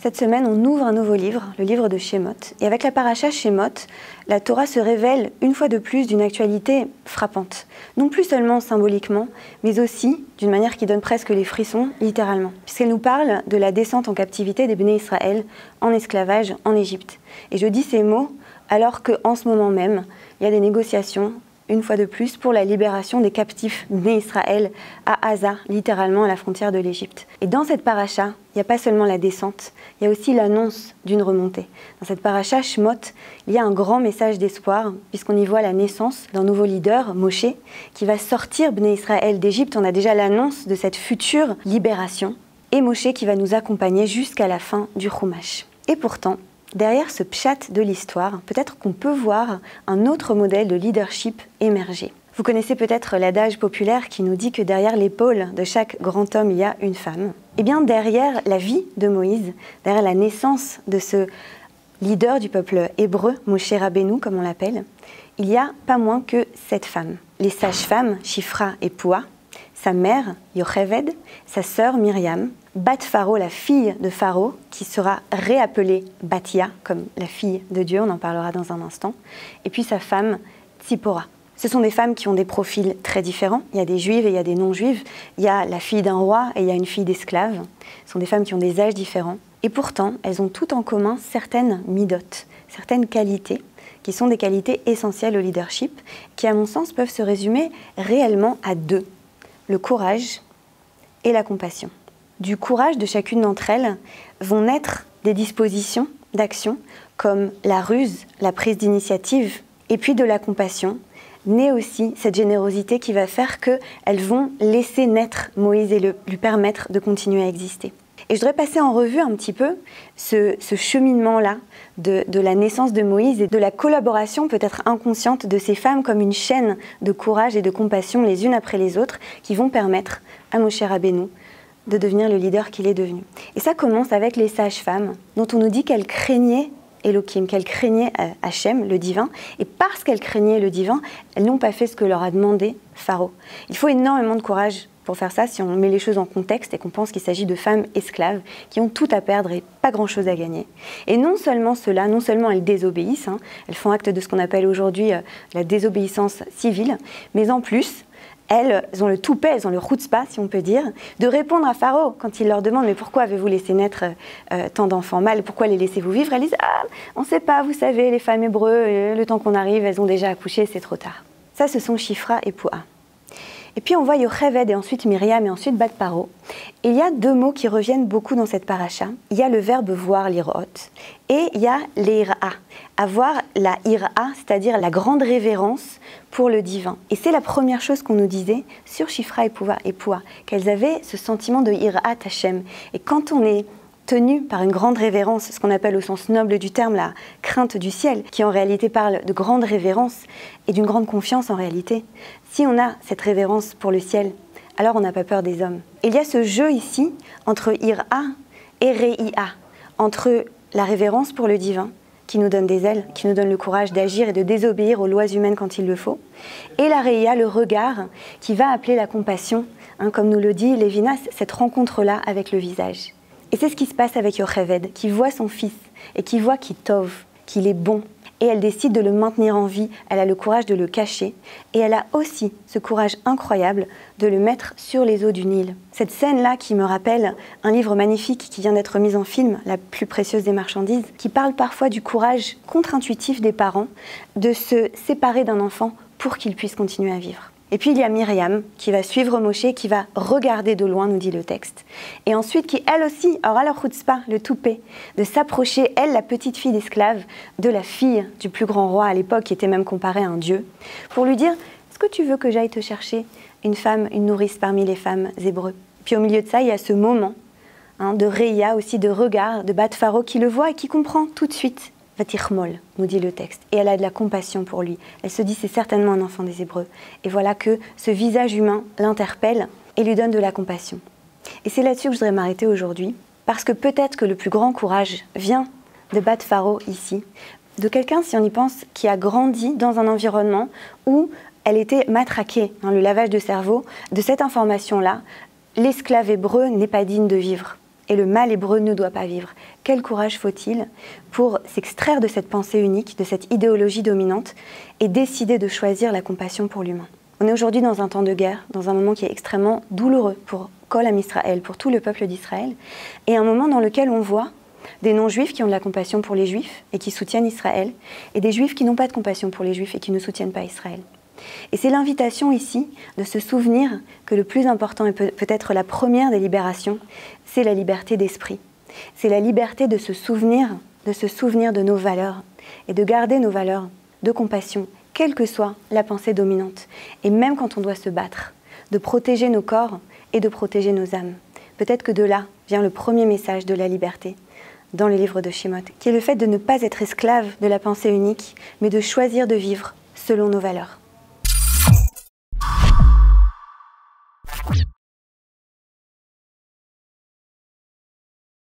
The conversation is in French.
Cette semaine, on ouvre un nouveau livre, le livre de Shemot. Et avec la paracha Shemot, la Torah se révèle une fois de plus d'une actualité frappante. Non plus seulement symboliquement, mais aussi d'une manière qui donne presque les frissons, littéralement. Puisqu'elle nous parle de la descente en captivité des Béné Israël en esclavage en Égypte. Et je dis ces mots alors qu'en ce moment même, il y a des négociations, une fois de plus, pour la libération des captifs nés Israël à Gaza, littéralement à la frontière de l'Égypte. Et dans cette paracha, il n'y a pas seulement la descente, il y a aussi l'annonce d'une remontée. Dans cette paracha Shemot, il y a un grand message d'espoir, puisqu'on y voit la naissance d'un nouveau leader, Moshe, qui va sortir Bnei Israël d'Égypte. On a déjà l'annonce de cette future libération, et Moshe qui va nous accompagner jusqu'à la fin du Chumash. Et pourtant, derrière ce pshat de l'histoire, peut-être qu'on peut voir un autre modèle de leadership émerger. Vous connaissez peut-être l'adage populaire qui nous dit que derrière l'épaule de chaque grand homme, il y a une femme. Eh bien, derrière la vie de Moïse, derrière la naissance de ce leader du peuple hébreu, Moshe Rabbeinu, comme on l'appelle, il y a pas moins que 7 femmes. Les sages-femmes, Shifra et Poua, sa mère, Yocheved, sa sœur, Myriam, Bat Pharaon, la fille de Pharaon, qui sera réappelée Bathia, comme la fille de Dieu, on en parlera dans un instant, et puis sa femme, Tzipora. Ce sont des femmes qui ont des profils très différents. Il y a des juives et il y a des non-juives. Il y a la fille d'un roi et il y a une fille d'esclave. Ce sont des femmes qui ont des âges différents. Et pourtant, elles ont toutes en commun certaines midotes, certaines qualités, qui sont des qualités essentielles au leadership, qui, à mon sens, peuvent se résumer réellement à 2. Le courage et la compassion. Du courage de chacune d'entre elles vont naître des dispositions d'action comme la ruse, la prise d'initiative, et puis de la compassion, naît aussi cette générosité qui va faire qu'elles vont laisser naître Moïse et lui permettre de continuer à exister. Et je voudrais passer en revue un petit peu ce cheminement-là de la naissance de Moïse et de la collaboration peut-être inconsciente de ces femmes comme une chaîne de courage et de compassion les unes après les autres qui vont permettre à Moshe Rabbeinu de devenir le leader qu'il est devenu. Et ça commence avec les sages-femmes dont on nous dit qu'elles craignaient Elohim, qu'elles craignaient Hachem, le divin, et parce qu'elles craignaient le divin, elles n'ont pas fait ce que leur a demandé Pharaon. Il faut énormément de courage pour faire ça si on met les choses en contexte et qu'on pense qu'il s'agit de femmes esclaves qui ont tout à perdre et pas grand-chose à gagner. Et non seulement cela, non seulement elles désobéissent, elles font acte de ce qu'on appelle aujourd'hui la désobéissance civile, mais en plus, elles ont le toupet, elles ont le chutzpah, si on peut dire, de répondre à Pharaon quand il leur demande « Mais pourquoi avez-vous laissé naître tant d'enfants mâles? Pourquoi les laissez-vous vivre ?» Elles disent « Ah, on ne sait pas, vous savez, les femmes hébreux, le temps qu'on arrive, elles ont déjà accouché, c'est trop tard. » Ça, ce sont Shifra et Poua. Et puis on voit Yocheved et ensuite Myriam et ensuite Bat Pharaon. Et il y a 2 mots qui reviennent beaucoup dans cette paracha. Il y a le verbe voir, l'irot, et il y a l'ira, avoir la ira, c'est-à-dire la grande révérence pour le divin. Et c'est la première chose qu'on nous disait sur Shifra et Poua, qu'elles avaient ce sentiment de irat Hashem. Et quand on est tenu par une grande révérence, ce qu'on appelle au sens noble du terme la crainte du ciel, qui en réalité parle de grande révérence et d'une grande confiance en réalité. Si on a cette révérence pour le ciel, alors on n'a pas peur des hommes. Et il y a ce jeu ici entre ira et reia, entre la révérence pour le divin, qui nous donne des ailes, qui nous donne le courage d'agir et de désobéir aux lois humaines quand il le faut, et la reia, le regard, qui va appeler la compassion, comme nous le dit Lévinas, cette rencontre-là avec le visage. Et c'est ce qui se passe avec Yocheved, qui voit son fils et qui voit qu'il tov, qu'il est bon. Et elle décide de le maintenir en vie, elle a le courage de le cacher. Et elle a aussi ce courage incroyable de le mettre sur les eaux du Nil. Cette scène-là qui me rappelle un livre magnifique qui vient d'être mis en film, La plus précieuse des marchandises, qui parle parfois du courage contre-intuitif des parents de se séparer d'un enfant pour qu'il puisse continuer à vivre. Et puis il y a Myriam qui va suivre Moshe, qui va regarder de loin, nous dit le texte. Et ensuite qui, elle aussi, aura le chutzpah, le toupet, de s'approcher, elle, la petite fille d'esclave, de la fille du plus grand roi à l'époque, qui était même comparée à un dieu, pour lui dire « Est-ce que tu veux que j'aille te chercher une femme, une nourrice parmi les femmes hébreux ?» Puis au milieu de ça, il y a ce moment de reia, aussi de regard, de Bat Pharaon, qui le voit et qui comprend tout de suite. Vatichmol, nous dit le texte. Et elle a de la compassion pour lui. Elle se dit, c'est certainement un enfant des Hébreux. Et voilà que ce visage humain l'interpelle et lui donne de la compassion. Et c'est là-dessus que je voudrais m'arrêter aujourd'hui, parce que peut-être que le plus grand courage vient de Bat Pharaon ici, de quelqu'un, si on y pense, qui a grandi dans un environnement où elle était matraquée, le lavage de cerveau, de cette information-là, l'esclave hébreu n'est pas digne de vivre. et le mâle hébreu ne doit pas vivre. Quel courage faut-il pour s'extraire de cette pensée unique, de cette idéologie dominante et décider de choisir la compassion pour l'humain. On est aujourd'hui dans un temps de guerre, dans un moment qui est extrêmement douloureux pour Kol Am Israël, pour tout le peuple d'Israël, et un moment dans lequel on voit des non-juifs qui ont de la compassion pour les juifs et qui soutiennent Israël, et des juifs qui n'ont pas de compassion pour les juifs et qui ne soutiennent pas Israël. Et c'est l'invitation ici de se souvenir que le plus important et peut-être la première des libérations, c'est la liberté d'esprit. C'est la liberté de se souvenir de nos valeurs et de garder nos valeurs de compassion, quelle que soit la pensée dominante. Et même quand on doit se battre, de protéger nos corps et de protéger nos âmes. Peut-être que de là vient le premier message de la liberté dans le livre de Shemot, qui est le fait de ne pas être esclave de la pensée unique, mais de choisir de vivre selon nos valeurs.